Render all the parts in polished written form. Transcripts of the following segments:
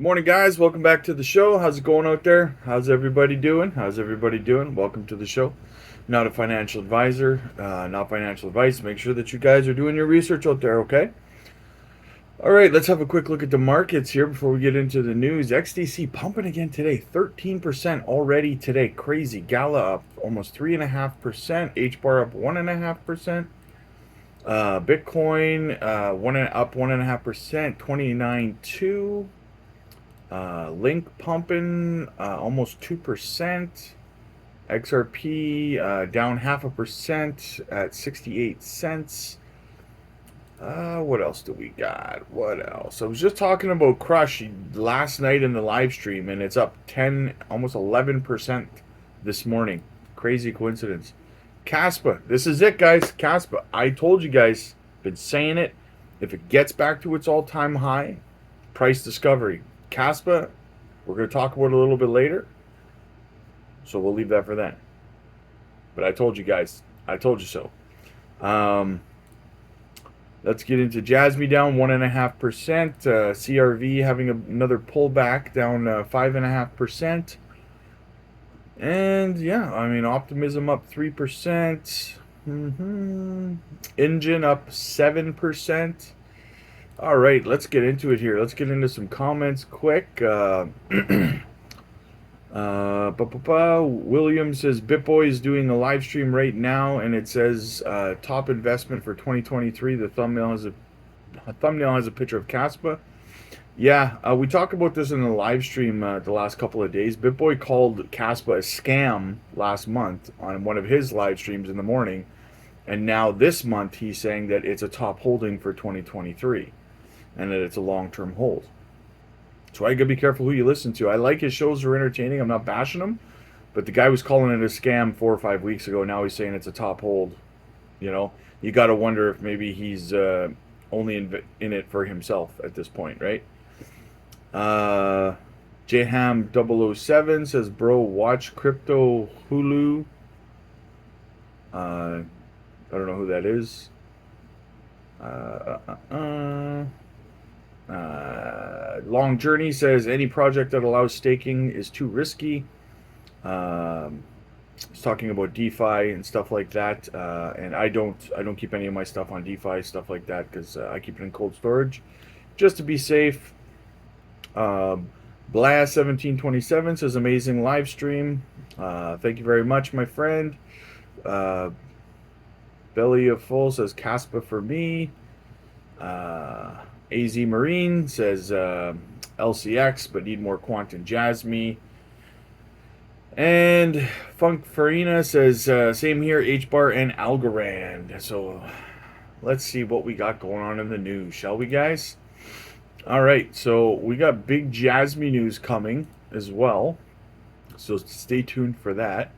Good morning, guys. Welcome back to the show. How's it going out there? How's everybody doing? Welcome to the show. Not a financial advisor, not financial advice. Make sure that you guys are doing your research out there, okay? All right, let's have a quick look at the markets here before we get into the news. XDC pumping again today, 13% already today. Crazy. Gala up almost 3.5%. H bar up 1.5%. Bitcoin up 1.5%. 29.2. Link pumping almost 2%. XRP down 0.5% at 68 cents. What else do we got? What else? I was just talking about Crush last night in the live stream, and it's up 10, almost 11% this morning. Crazy coincidence. Kaspa, this is it, guys. Kaspa, I told you guys, been saying it. If it gets back to its all-time high, price discovery. Kaspa, we're going to talk about it a little bit later, so we'll leave that for then. But I told you guys. I told you so. Let's get into Jasmy down 1.5%. CRV having another pullback down 5.5%. And yeah, I mean, Optimism up 3%. Engine up 7%. All right, let's get into it here. Let's get into some comments quick. William says BitBoy is doing a live stream right now, and it says top investment for 2023. The thumbnail has a picture of Kaspa. Yeah, we talked about this in the live stream the last couple of days. BitBoy called Kaspa a scam last month on one of his live streams in the morning, and now this month he's saying that it's a top holding for 2023, and that it's a long-term hold. So I gotta be careful who you listen to. I like his shows; are entertaining. I'm not bashing him, but the guy was calling it a scam 4 or 5 weeks ago. Now he's saying it's a top hold. You got to wonder if maybe he's only in it for himself at this point, right? JHam007 says, "Bro, watch Crypto Hulu." I don't know who that is. Long Journey says any project that allows staking is too risky. He's talking about DeFi and stuff like that, and I don't keep any of my stuff on DeFi stuff like that because I keep it in cold storage just to be safe. Blast1727 says amazing live stream. Thank you very much, my friend. Belly of Full says Kaspa for me. AZ Marine says LCX, but need more quant and Jasmy. And Funk Farina says same here, H-Bar and Algorand. So let's see what we got going on in the news, shall we, guys? All right, so we got big Jasmy news coming as well. So stay tuned for that.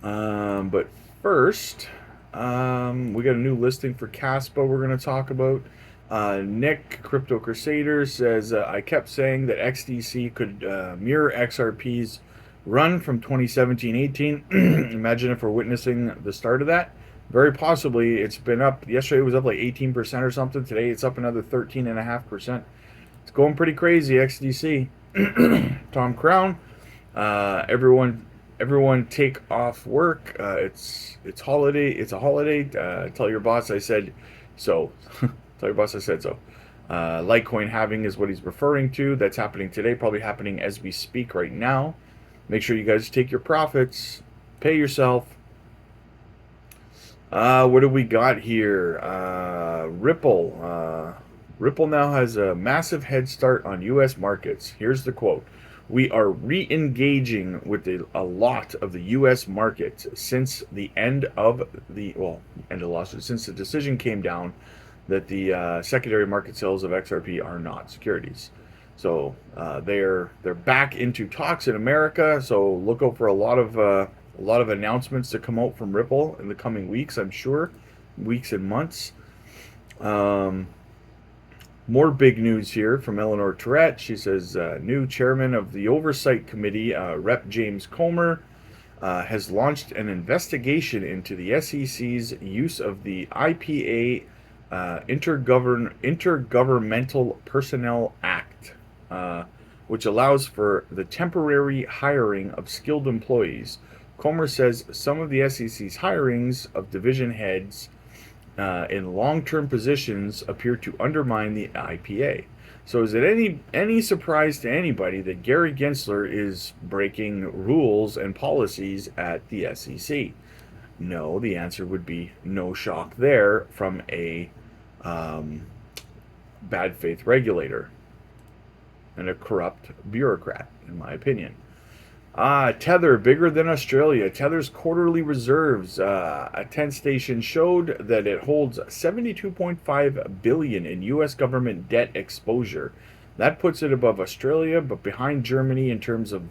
But first, we got a new listing for Kaspa we're going to talk about. Nick, Crypto Crusader, says, I kept saying that XDC could mirror XRP's run from 2017-18. Imagine if we're witnessing the start of that. Very possibly. It's been up. Yesterday it was up like 18% or something. Today it's up another 13.5%. It's going pretty crazy, XDC. Tom Crown, everyone take off work. It's holiday. It's a holiday. Tell your boss I said so. Tell your boss I said so. Litecoin halving is what he's referring to. That's happening today, probably happening as we speak right now. Make sure you guys take your profits, pay yourself. What do we got here? Ripple. Ripple now has a massive head start on U.S. markets. Here's the quote. We are re-engaging with a lot of the U.S. market since the end of the lawsuit, since the decision came down that the secondary market sales of XRP are not securities. So they're back into talks in America. So look out for a lot of announcements to come out from Ripple in the coming weeks. I'm sure, weeks and months. More big news here from Eleanor Tourette. She says new chairman of the Oversight Committee, Rep. James Comer, has launched an investigation into the SEC's use of the IPA Intergovernmental Personnel Act which allows for the temporary hiring of skilled employees. Comer says some of the SEC's hirings of division heads in long-term positions appear to undermine the IPA. So is it any surprise to anybody that Gary Gensler is breaking rules and policies at the SEC? No, the answer would be no shock there from a bad faith regulator and a corrupt bureaucrat, in my opinion. Tether, bigger than Australia. Tether's quarterly reserves, a 10 station showed that it holds 72.5 billion in US government debt exposure. That puts it above Australia, but behind Germany in terms of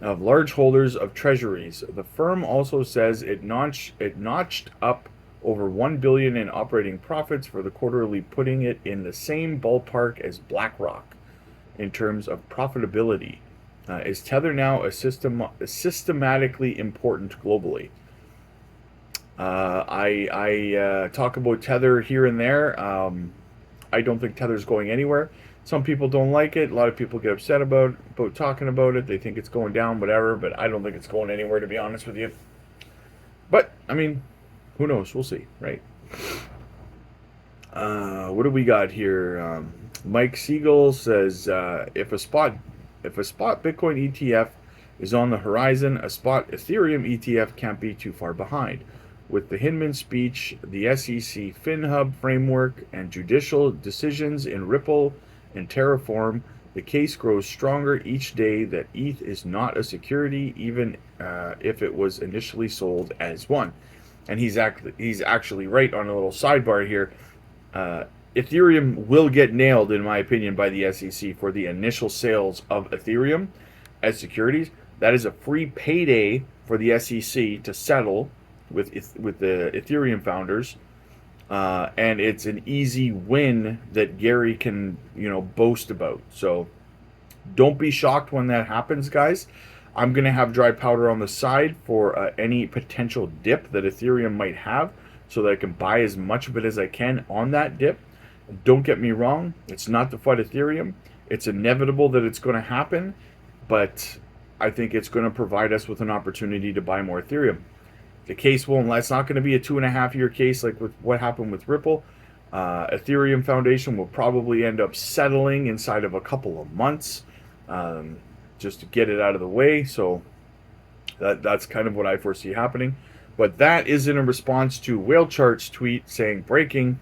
large holders of treasuries. The firm also says it notched up over 1 billion in operating profits for the quarterly, putting it in the same ballpark as BlackRock in terms of profitability. Is Tether now systematically important globally? I talk about Tether here and there. I don't think Tether's going anywhere. Some people don't like it. A lot of people get upset about talking about it. They think it's going down, whatever. But I don't think it's going anywhere, to be honest with you. But I mean, who knows? We'll see, right? What do we got here? Mike Siegel says if a spot Bitcoin ETF is on the horizon, a spot Ethereum ETF can't be too far behind. With the Hinman speech, the SEC FinHub framework, and judicial decisions in Ripple and Terraform, the case grows stronger each day that ETH is not a security, even if it was initially sold as one. And he's actually right on a little sidebar here. Ethereum will get nailed, in my opinion, by the SEC for the initial sales of Ethereum as securities. That is a free payday for the SEC to settle with the Ethereum founders, and it's an easy win that Gary can boast about. So don't be shocked when that happens, guys. I'm gonna have dry powder on the side for any potential dip that Ethereum might have, so that I can buy as much of it as I can on that dip. Don't get me wrong, it's not to fight Ethereum. It's inevitable that it's going to happen, but I think it's going to provide us with an opportunity to buy more Ethereum. The case won't, it's not going to be a 2.5-year case like with what happened with Ripple. Ethereum Foundation will probably end up settling inside of a couple of months, just to get it out of the way. So that's kind of what I foresee happening. But that is in a response to Whale Chart's tweet saying, breaking,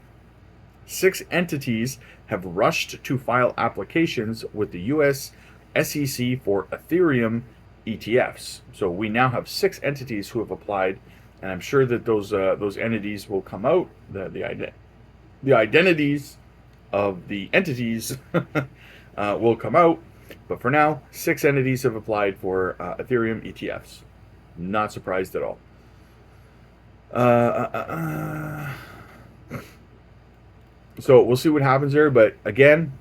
6 entities have rushed to file applications with the US SEC for Ethereum ETFs. So we now have 6 entities who have applied, and I'm sure that those entities will come out. The identities of the entities will come out. But for now, 6 entities have applied for Ethereum ETFs. Not surprised at all. So we'll see what happens there. But again,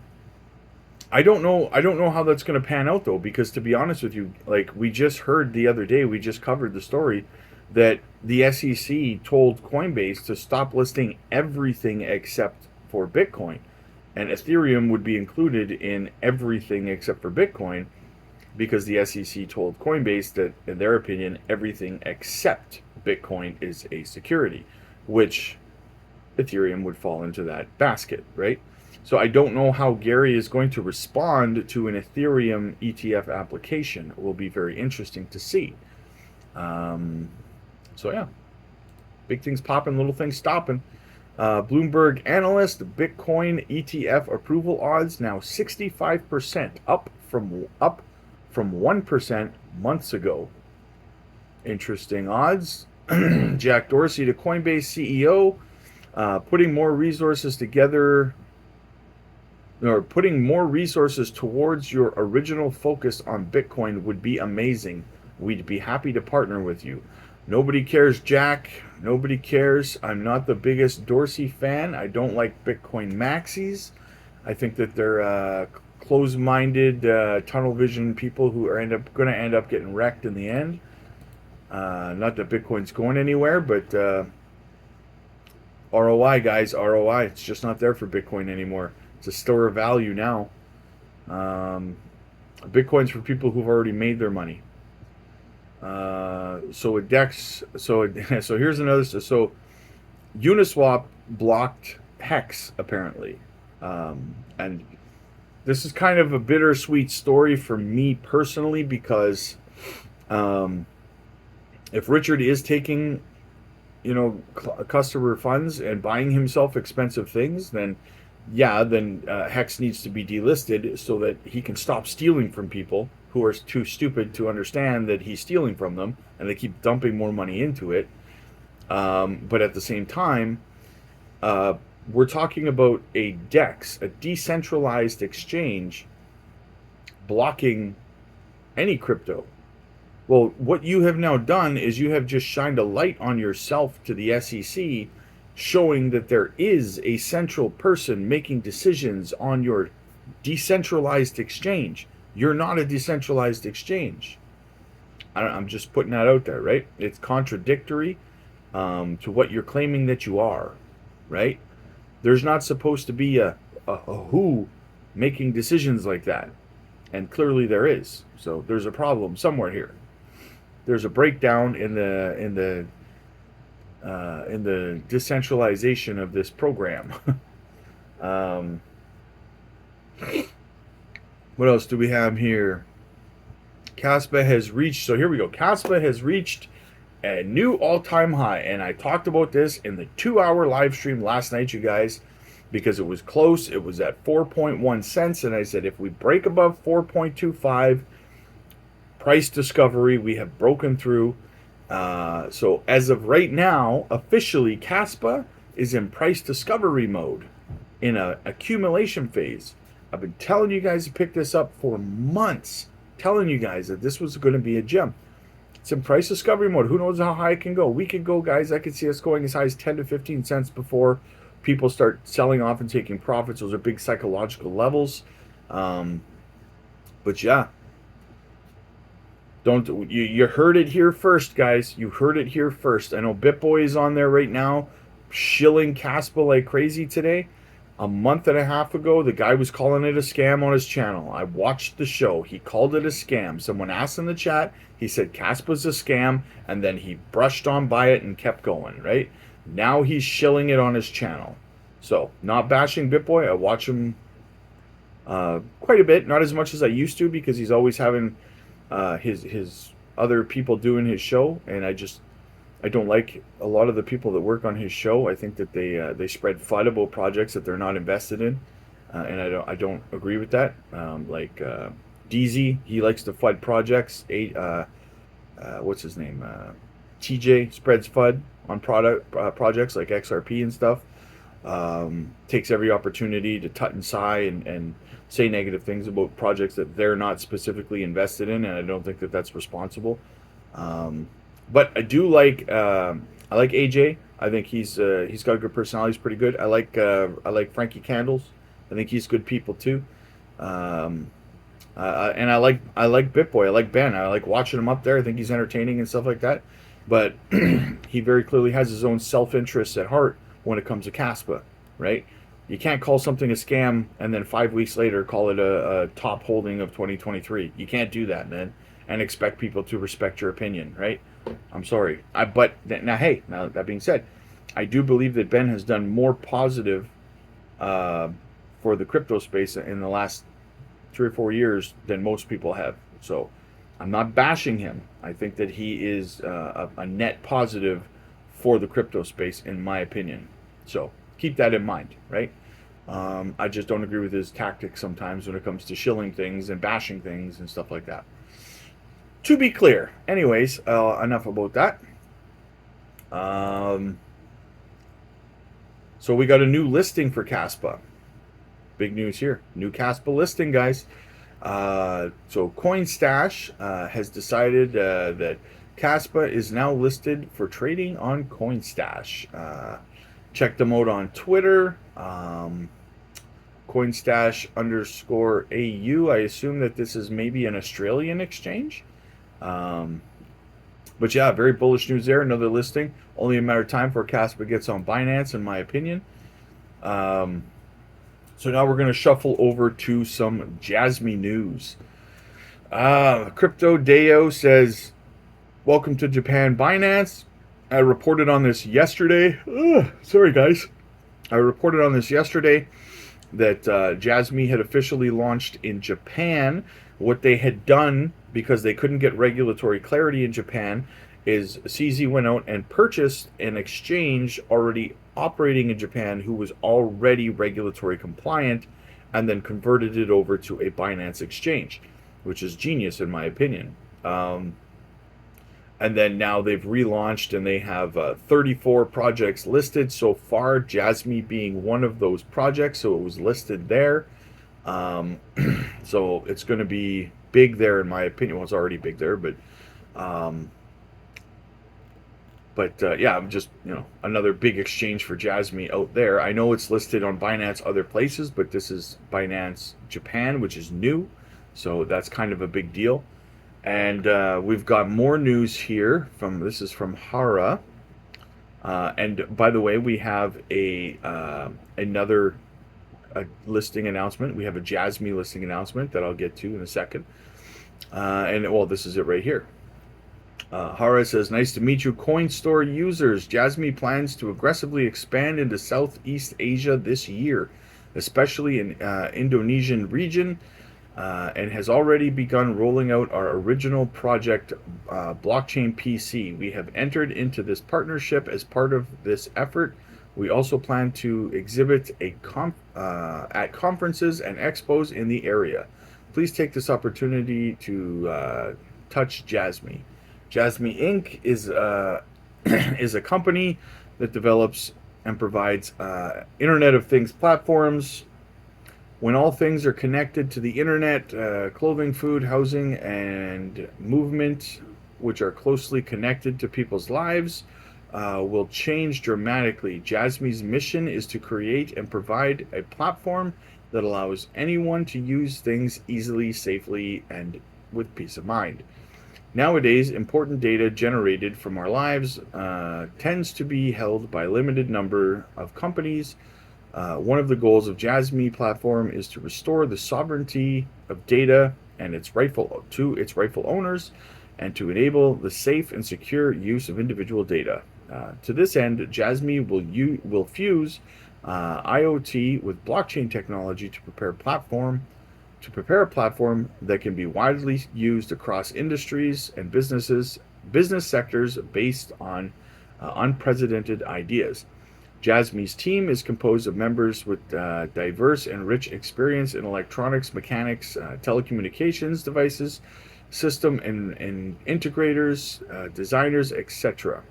I don't know how that's going to pan out, though, because to be honest with you, like we just heard the other day, we just covered the story that the SEC told Coinbase to stop listing everything except for Bitcoin, and Ethereum would be included in everything except for Bitcoin, because the SEC told Coinbase that, in their opinion, everything except Bitcoin is a security, which Ethereum would fall into that basket, right? So I don't know how Gary is going to respond to an Ethereum ETF application. It will be very interesting to see. So yeah, big things popping, little things stopping. Bloomberg analyst, Bitcoin ETF approval odds now 65%, up from 1% months ago. Interesting odds. Jack Dorsey, the Coinbase CEO, putting more resources towards your original focus on Bitcoin would be amazing. We'd be happy to partner with you. Nobody cares, Jack. Nobody cares. I'm not the biggest Dorsey fan. I don't like Bitcoin maxis. I think that they're close-minded, tunnel vision people who are going to end up getting wrecked in the end. Not that Bitcoin's going anywhere, but ROI, guys, ROI. It's just not there for Bitcoin anymore. It's a store of value now. Bitcoin's for people who've already made their money. So a DEX, so here's another. So Uniswap blocked Hex apparently, and this is kind of a bittersweet story for me personally because um, if Richard is taking, customer funds and buying himself expensive things, then yeah, then Hex needs to be delisted so that he can stop stealing from people who are too stupid to understand that he's stealing from them, and they keep dumping more money into it. But at the same time, uh, we're talking about a DEX, a decentralized exchange, blocking any crypto. Well, what you have now done is you have just shined a light on yourself to the SEC, showing that there is a central person making decisions on your decentralized exchange. You're not a decentralized exchange. I'm just putting that out there, right? It's contradictory to what you're claiming that you are, right? There's not supposed to be a who making decisions like that. And clearly there is. So there's a problem somewhere here. There's a breakdown in the decentralization of this program. um, what else do we have here? Kaspa has reached. So here we go. Kaspa has reached a new all-time high, and I talked about this in the 2-hour live stream last night, you guys, because it was close. It was at 4.1 cents, and I said if we break above 4.25. Price discovery, we have broken through. So as of right now, officially, Kaspa is in price discovery mode, in a accumulation phase. I've been telling you guys to pick this up for months, telling you guys that this was going to be a gem. It's in price discovery mode. Who knows how high it can go? We could go, guys. I could see us going as high as 10 to 15 cents before people start selling off and taking profits. Those are big psychological levels. But yeah. You heard it here first, guys. You heard it here first. I know BitBoy is on there right now, shilling Kaspa like crazy today. A month and a half ago, the guy was calling it a scam on his channel. I watched the show. He called it a scam. Someone asked in the chat. He said Kaspa's a scam, and then he brushed on by it and kept going, right? Now he's shilling it on his channel. So, not bashing BitBoy. I watch him quite a bit. Not as much as I used to because he's always having his other people doing his show, and I don't like a lot of the people that work on his show. I think that they spread FUD about projects that they're not invested in, and I don't agree with that. Like DZ, he likes to FUD projects. What's his name? TJ spreads FUD on projects like XRP and stuff. Takes every opportunity to tut and sigh and say negative things about projects that they're not specifically invested in, and I don't think that that's responsible. But I do like I like AJ. I think he's got a good personality. He's pretty good. I like Frankie Candles. I think he's good people too. And I like BitBoy. I like Ben. I like watching him up there. I think he's entertaining and stuff like that. But he very clearly has his own self-interest at heart when it comes to Kaspa, right? You can't call something a scam and then 5 weeks later call it a top holding of 2023. You can't do that, man, and expect people to respect your opinion, right? I'm sorry. But now that being said, I do believe that Ben has done more positive for the crypto space in the last 3 or 4 years than most people have. So I'm not bashing him. I think that he is a net positive for the crypto space, in my opinion. So keep that in mind, right? I just don't agree with his tactics sometimes when it comes to shilling things and bashing things and stuff like that. To be clear. Anyways, enough about that. So we got a new listing for Kaspa. Big news here. New Kaspa listing, guys. So CoinStash has decided that Kaspa is now listed for trading on CoinStash. Check them out on Twitter. CoinStash_AU. I assume that this is maybe an Australian exchange. But yeah, very bullish news there. Another listing. Only a matter of time before Kaspa gets on Binance, in my opinion. So now we're going to shuffle over to some Jasmy news. Crypto Deo says, "Welcome to Japan, Binance." I reported on this yesterday. Ugh, sorry, guys. I reported on this yesterday that Jasmy had officially launched in Japan. What they had done, because they couldn't get regulatory clarity in Japan, is CZ went out and purchased an exchange already operating in Japan who was already regulatory compliant, and then converted it over to a Binance exchange, which is genius in my opinion. And then now they've relaunched and they have 34 projects listed so far, Jasmy being one of those projects, so it was listed there. um, so it's going to be big there in my opinion. Well, it's already big there, um, yeah, I'm just, another big exchange for Jasmy out there. I know it's listed on Binance other places, but this is Binance Japan, which is new, so that's kind of a big deal. And we've got more news here from, this is from Hara. And by the way, we have another listing announcement. We have a Jasmy listing announcement that I'll get to in a second. And well, this is it right here. Hara says, "Nice to meet you, Coinstore users. Jasmy plans to aggressively expand into Southeast Asia this year, especially in Indonesian region, and has already begun rolling out our original project, Blockchain PC. We have entered into this partnership as part of this effort. We also plan to exhibit at conferences and expos in the area. Please take this opportunity to touch Jasmy." Jasmy Inc. is is a company that develops and provides Internet of Things platforms. When all things are connected to the internet, clothing, food, housing, and movement, which are closely connected to people's lives, will change dramatically. Jasmy's mission is to create and provide a platform that allows anyone to use things easily, safely, and with peace of mind. Nowadays, important data generated from our lives tends to be held by a limited number of companies. One of the goals of Jasmy platform is to restore the sovereignty of data and its rightful owners, and to enable the safe and secure use of individual data. To this end, Jasmy will fuse IoT with blockchain technology to prepare a platform that can be widely used across industries and business sectors based on unprecedented ideas. Jasmy's team is composed of members with diverse and rich experience in electronics, mechanics, telecommunications devices, system and integrators, designers, etc.,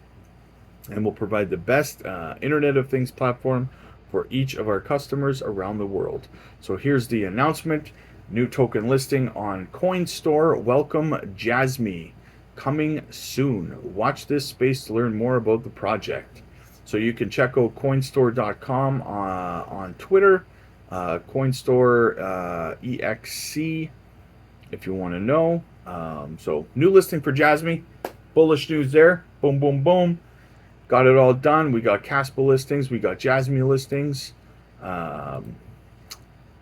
and will provide the best Internet of Things platform for each of our customers around the world. So here's the announcement. New token listing on Coinstore. Welcome, Jasmy. Coming soon. Watch this space to learn more about the project. So you can check out coinstore.com on Twitter, Coinstore EXC, if you want to know. So new listing for Jasmy. Bullish news there. Boom, boom, boom. Got it all done. We got Kaspa listings. We got Jasmy listings.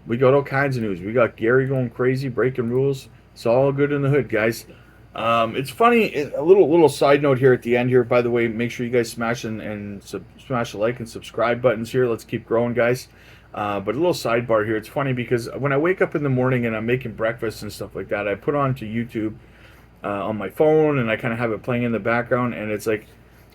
We got all kinds of news. We got Gary going crazy, breaking rules. It's all good in the hood, guys. It's funny. A little side note here at the end here. By the way, make sure you guys smash the like and subscribe buttons here. Let's keep growing, guys. But a little sidebar here. It's funny because when I wake up in the morning and I'm making breakfast and stuff like that, I put onto YouTube on my phone and I kind of have it playing in the background. And it's like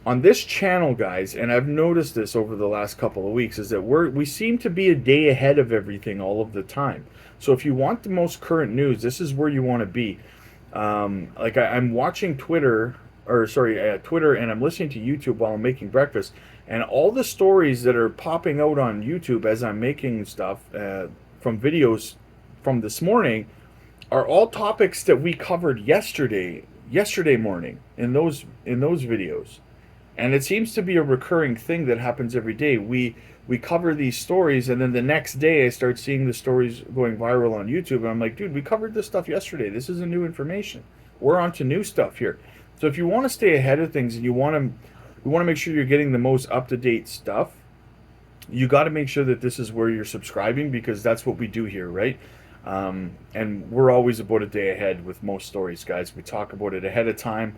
on this channel, guys, and I've noticed this over the last couple of weeks, is that we seem to be a day ahead of everything all of the time. So if you want the most current news, this is where you want to be. I'm watching Twitter, and I'm listening to YouTube while I'm making breakfast, and all the stories that are popping out on YouTube as I'm making stuff from videos from this morning are all topics that we covered yesterday morning in those videos. And it seems to be a recurring thing that happens every day. We cover these stories, and then the next day I start seeing the stories going viral on YouTube, and I'm like, dude, we covered this stuff yesterday. This isn't new information. We're on to new stuff here. So if you want to stay ahead of things and you want to make sure you're getting the most up-to-date stuff, you got to make sure that this is where you're subscribing, because that's what we do here, right? And we're always about a day ahead with most stories, guys. We talk about it ahead of time.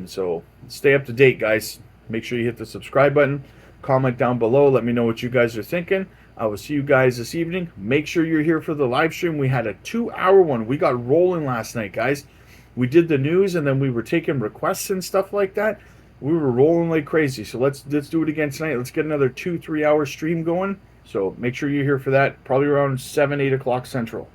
So stay up to date, guys. Make sure you hit the subscribe button. Comment down below. Let me know what you guys are thinking. I will see you guys this evening. Make sure you're here for the live stream. We had a 2-hour one. We got rolling last night, guys. We did the news, and then we were taking requests and stuff like that. We were rolling like crazy. So let's do it again tonight. Let's get another 2-3 hour stream going. So make sure you're here for that. Probably around 7, 8 o'clock Central.